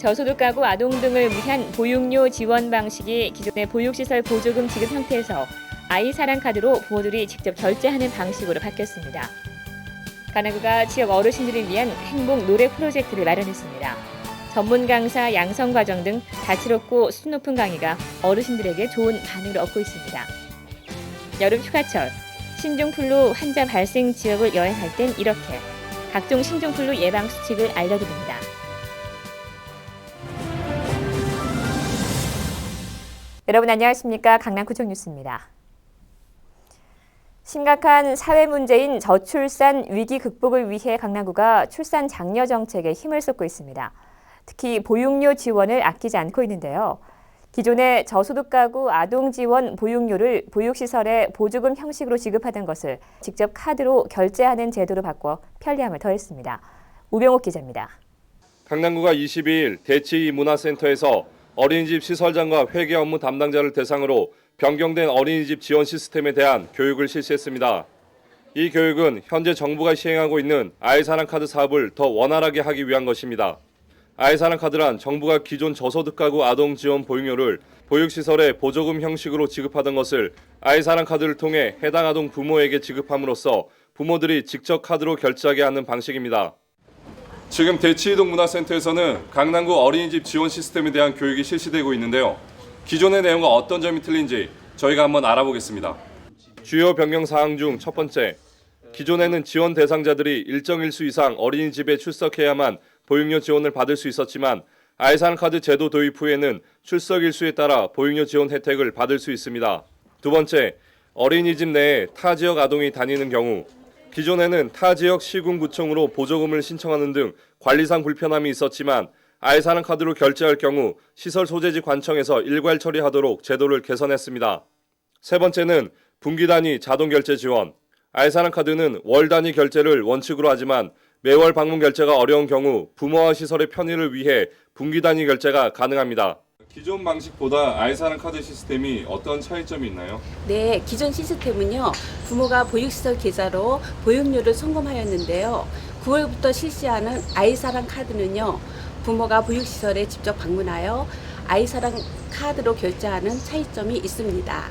저소득 가구 아동 등을 위한 보육료 지원 방식이 기존의 보육시설 보조금 지급 형태에서 아이사랑 카드로 부모들이 직접 결제하는 방식으로 바뀌었습니다. 강남구가 지역 어르신들을 위한 행복 노래 프로젝트를 마련했습니다. 전문 강사 양성 과정 등 다채롭고 수준 높은 강의가 어르신들에게 좋은 반응을 얻고 있습니다. 여름 휴가철, 신종플루 환자 발생 지역을 여행할 땐 이렇게 각종 신종플루 예방 수칙을 알려드립니다. 여러분 안녕하십니까? 강남구청 뉴스입니다. 심각한 사회 문제인 저출산 위기 극복을 위해 강남구가 출산 장려 정책에 힘을 쏟고 있습니다. 특히 보육료 지원을 아끼지 않고 있는데요. 기존의 저소득 가구 아동 지원 보육료를 보육시설에 보조금 형식으로 지급하던 것을 직접 카드로 결제하는 제도로 바꿔 편리함을 더했습니다. 우병욱 기자입니다. 강남구가 22일 대치 문화센터에서 어린이집 시설장과 회계 업무 담당자를 대상으로 변경된 어린이집 지원 시스템에 대한 교육을 실시했습니다. 이 교육은 현재 정부가 시행하고 있는 아이사랑 카드 사업을 더 원활하게 하기 위한 것입니다. 아이사랑 카드란 정부가 기존 저소득 가구 아동 지원 보육료를 보육시설에 보조금 형식으로 지급하던 것을 아이사랑 카드를 통해 해당 아동 부모에게 지급함으로써 부모들이 직접 카드로 결제하게 하는 방식입니다. 지금 대치이동 문화센터에서는 강남구 어린이집 지원 시스템에 대한 교육이 실시되고 있는데요. 기존의 내용과 어떤 점이 틀린지 저희가 한번 알아보겠습니다. 주요 변경 사항 중 첫 번째, 기존에는 지원 대상자들이 일정 일수 이상 어린이집에 출석해야만 보육료 지원을 받을 수 있었지만 아이사랑 카드 제도 도입 후에는 출석 일수에 따라 보육료 지원 혜택을 받을 수 있습니다. 두 번째, 어린이집 내에 타 지역 아동이 다니는 경우 기존에는 타 지역 시군구청으로 보조금을 신청하는 등 관리상 불편함이 있었지만 아이사랑 카드로 결제할 경우 시설 소재지 관청에서 일괄 처리하도록 제도를 개선했습니다. 세 번째는 분기 단위 자동 결제 지원. 아이사랑 카드는 월 단위 결제를 원칙으로 하지만 매월 방문 결제가 어려운 경우 부모와 시설의 편의를 위해 분기 단위 결제가 가능합니다. 기존 방식보다 아이사랑 카드 시스템이 어떤 차이점이 있나요? 네, 기존 시스템은요. 부모가 보육시설 계좌로 보육료를 송금하였는데요. 9월부터 실시하는 아이사랑 카드는요. 부모가 보육시설에 직접 방문하여 아이사랑 카드로 결제하는 차이점이 있습니다.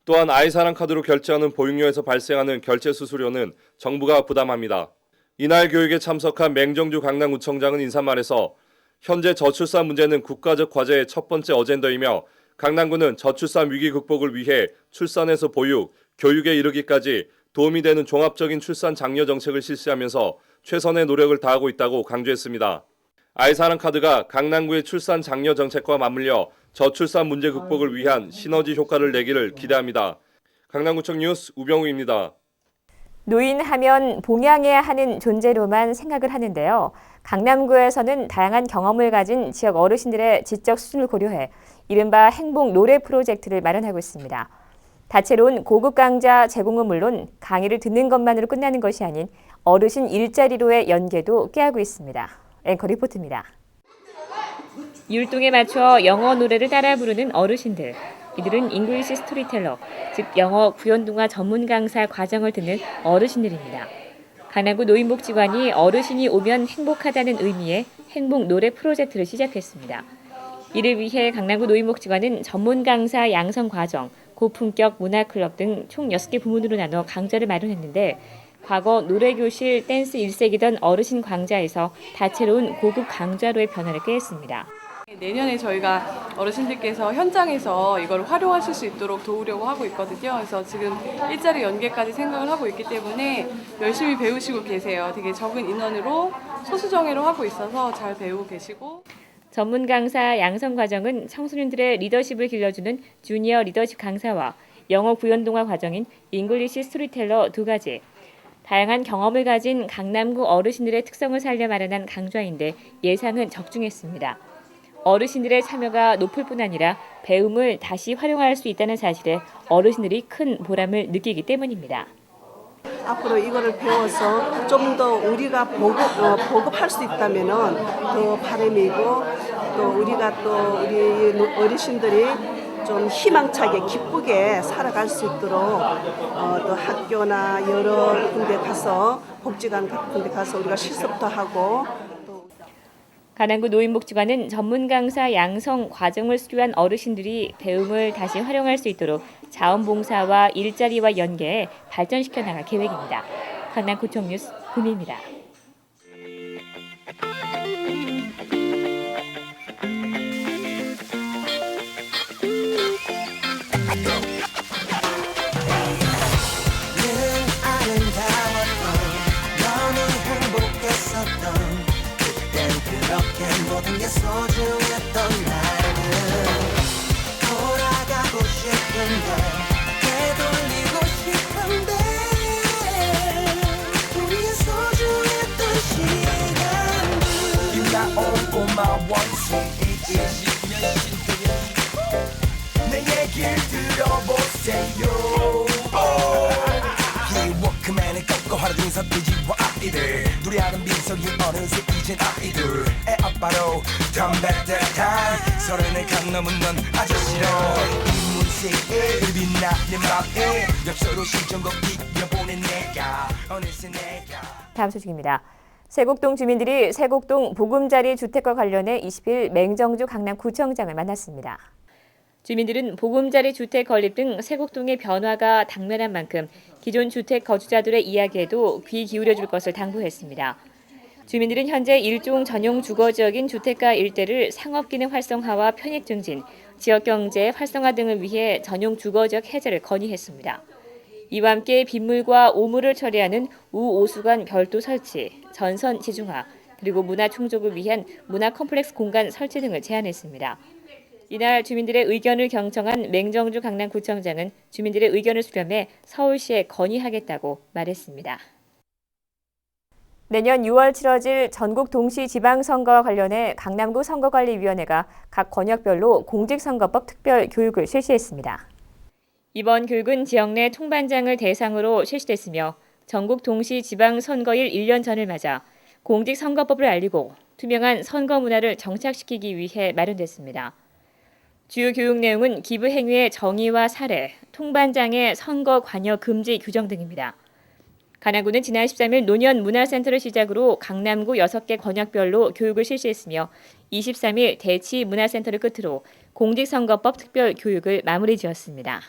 또한 아이사랑 카드로 결제하는 보육료에서 발생하는 결제 수수료는 정부가 부담합니다. 이날 교육에 참석한 맹정주 강남구청장은 인사말에서 현재 저출산 문제는 국가적 과제의 첫 번째 어젠더이며 강남구는 저출산 위기 극복을 위해 출산에서 보육, 교육에 이르기까지 도움이 되는 종합적인 출산 장려 정책을 실시하면서 최선의 노력을 다하고 있다고 강조했습니다. 아이사랑 카드가 강남구의 출산 장려 정책과 맞물려 저출산 문제 극복을 위한 시너지 효과를 내기를 기대합니다. 강남구청 뉴스 우병우입니다. 노인하면 봉양해야 하는 존재로만 생각을 하는데요. 강남구에서는 다양한 경험을 가진 지역 어르신들의 지적 수준을 고려해 이른바 행복 노래 프로젝트를 마련하고 있습니다. 다채로운 고급 강좌 제공은 물론 강의를 듣는 것만으로 끝나는 것이 아닌 어르신 일자리로의 연계도 꾀하고 있습니다. 앵커 리포트입니다. 율동에 맞춰 영어 노래를 따라 부르는 어르신들. 이들은 잉글리시 스토리텔러, 즉 영어 구연동화 전문 강사 과정을 듣는 어르신들입니다. 강남구 노인복지관이 어르신이 오면 행복하다는 의미의 행복 노래 프로젝트를 시작했습니다. 이를 위해 강남구 노인복지관은 전문 강사 양성 과정, 고품격 문화클럽 등 총 6개 부문으로 나눠 강좌를 마련했는데 과거 노래교실 댄스 1세기던 어르신 강좌에서 다채로운 고급 강좌로의 변화를 꾀했습니다. 내년에 저희가 어르신들께서 현장에서 이걸 활용하실 수 있도록 도우려고 하고 있거든요. 그래서 지금 일자리 연계까지 생각을 하고 있기 때문에 열심히 배우시고 계세요. 되게 적은 인원으로 소수정예로 하고 있어서 잘 배우고 계시고. 전문 강사 양성 과정은 청소년들의 리더십을 길러주는 주니어 리더십 강사와 영어 구연동화 과정인 잉글리시 스토리텔러 2가지. 다양한 경험을 가진 강남구 어르신들의 특성을 살려 마련한 강좌인데 예상은 적중했습니다. 어르신들의 참여가 높을 뿐 아니라 배움을 다시 활용할 수 있다는 사실에 어르신들이 큰 보람을 느끼기 때문입니다. 앞으로 이거를 배워서 좀 더 우리가 보급할 수 있다면은 더 바람이고 또 우리가 또 우리 어르신들이 좀 희망차게 기쁘게 살아갈 수 있도록 또 학교나 여러 군데 가서 복지관 같은 데 가서 우리가 실습도 하고 간암구 노인복지관은 전문 강사 양성 과정을 수료한 어르신들이 배움을 다시 활용할 수 있도록 자원봉사와 일자리와 연계해 발전시켜 나갈 계획입니다. 강남구청 뉴스 구미입니다. 모든 게 소중했던 날들 돌아가고 싶은데 되돌리고 싶은데 우리의 소중했던 시간들 입나온 고마워 원수 20년 신들이 내 얘길 들어보세요 워크맨을 꺾고 하루 종일 서태지와 아이들 누리하는 민석이 어느새 이젠 아이들 애 아빠로 덤뱃듯한 서른을 강 넘은 넌 아저씨로 이문세에 빛나 내 맘에 엽서로 시정곡 이겨보낸 내가 어느새 내가. 다음 소식입니다. 세곡동 주민들이 세곡동 보금자리 주택과 관련해 20일 맹정주 강남구청장을 만났습니다. 주민들은 보금자리 주택 건립 등 세곡동의 변화가 당면한 만큼 기존 주택 거주자들의 이야기에도 귀 기울여줄 것을 당부했습니다. 주민들은 현재 일종 전용 주거지역인 주택가 일대를 상업기능 활성화와 편익 증진, 지역경제 활성화 등을 위해 전용 주거지역 해제를 건의했습니다. 이와 함께 빗물과 오물을 처리하는 우오수관 별도 설치, 전선 지중화, 그리고 문화 충족을 위한 문화 컴플렉스 공간 설치 등을 제안했습니다. 이날 주민들의 의견을 경청한 맹정주 강남구청장은 주민들의 의견을 수렴해 서울시에 건의하겠다고 말했습니다. 내년 6월 치러질 전국 동시 지방선거와 관련해 강남구 선거관리위원회가 각 권역별로 공직선거법 특별 교육을 실시했습니다. 이번 교육은 지역 내 통반장을 대상으로 실시됐으며 전국 동시 지방선거일 1년 전을 맞아 공직선거법을 알리고 투명한 선거 문화를 정착시키기 위해 마련됐습니다. 주요 교육 내용은 기부 행위의 정의와 사례, 통반장의 선거 관여 금지 규정 등입니다. 간암구는 지난 13일 노년 문화센터를 시작으로 강남구 6개 권역별로 교육을 실시했으며 23일 대치 문화센터를 끝으로 공직선거법 특별 교육을 마무리 지었습니다.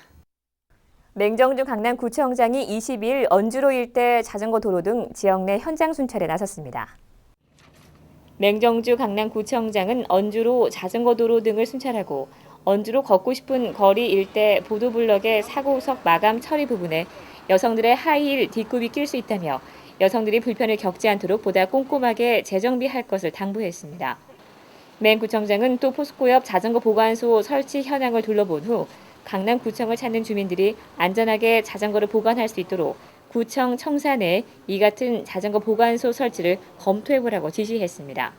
맹정주 강남구청장이 22일 언주로 일대 자전거 도로 등 지역 내 현장 순찰에 나섰습니다. 맹정주 강남구청장은 언주로 자전거 도로 등을 순찰하고 언주로 걷고 싶은 거리 일대 보도블럭의 사고석 마감 처리 부분에 여성들의 하이힐 뒷굽이 낄 수 있다며 여성들이 불편을 겪지 않도록 보다 꼼꼼하게 재정비할 것을 당부했습니다. 맹 구청장은 또 포스코 옆 자전거 보관소 설치 현황을 둘러본 후 강남구청을 찾는 주민들이 안전하게 자전거를 보관할 수 있도록 구청 청사 내에 이 같은 자전거 보관소 설치를 검토해보라고 지시했습니다.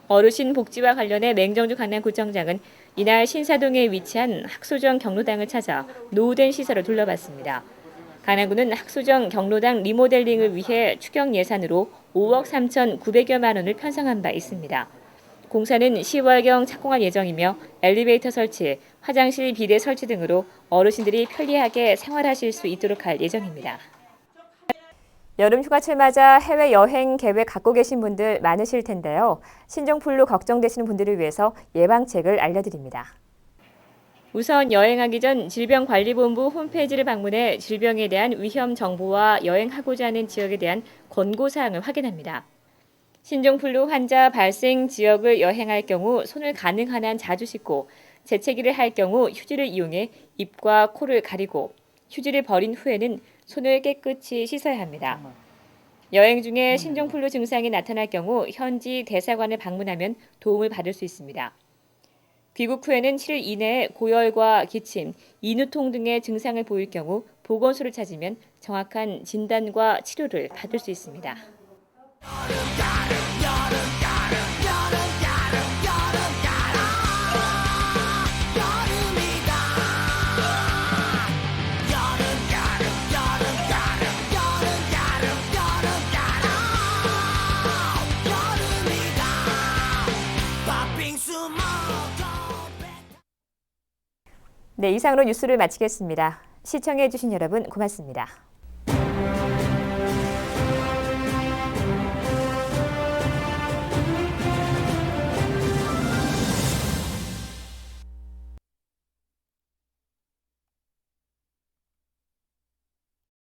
어르신 복지와 관련해 맹정주 강남구청장은 이날 신사동에 위치한 학소정 경로당을 찾아 노후된 시설을 둘러봤습니다. 강남구는 학소정 경로당 리모델링을 위해 추경 예산으로 5억 3,900여만 원을 편성한 바 있습니다. 공사는 10월경 착공할 예정이며 엘리베이터 설치, 화장실 비대 설치 등으로 어르신들이 편리하게 생활하실 수 있도록 할 예정입니다. 여름 휴가철 맞아 해외여행 계획 갖고 계신 분들 많으실 텐데요. 신종플루 걱정되시는 분들을 위해서 예방책을 알려드립니다. 우선 여행하기 전 질병관리본부 홈페이지를 방문해 질병에 대한 위험 정보와 여행하고자 하는 지역에 대한 권고사항을 확인합니다. 신종플루 환자 발생 지역을 여행할 경우 손을 가능한 한 자주 씻고 재채기를 할 경우 휴지를 이용해 입과 코를 가리고 휴지를 버린 후에는 손을 깨끗이 씻어야 합니다. 여행 중에 신종플루 증상이 나타날 경우 현지 대사관을 방문하면 도움을 받을 수 있습니다. 귀국 후에는 7일 이내에 고열과 기침, 인후통 등의 증상을 보일 경우 보건소를 찾으면 정확한 진단과 치료를 받을 수 있습니다. 네, 이상으로 뉴스를 마치겠습니다. 시청해주신 여러분 고맙습니다.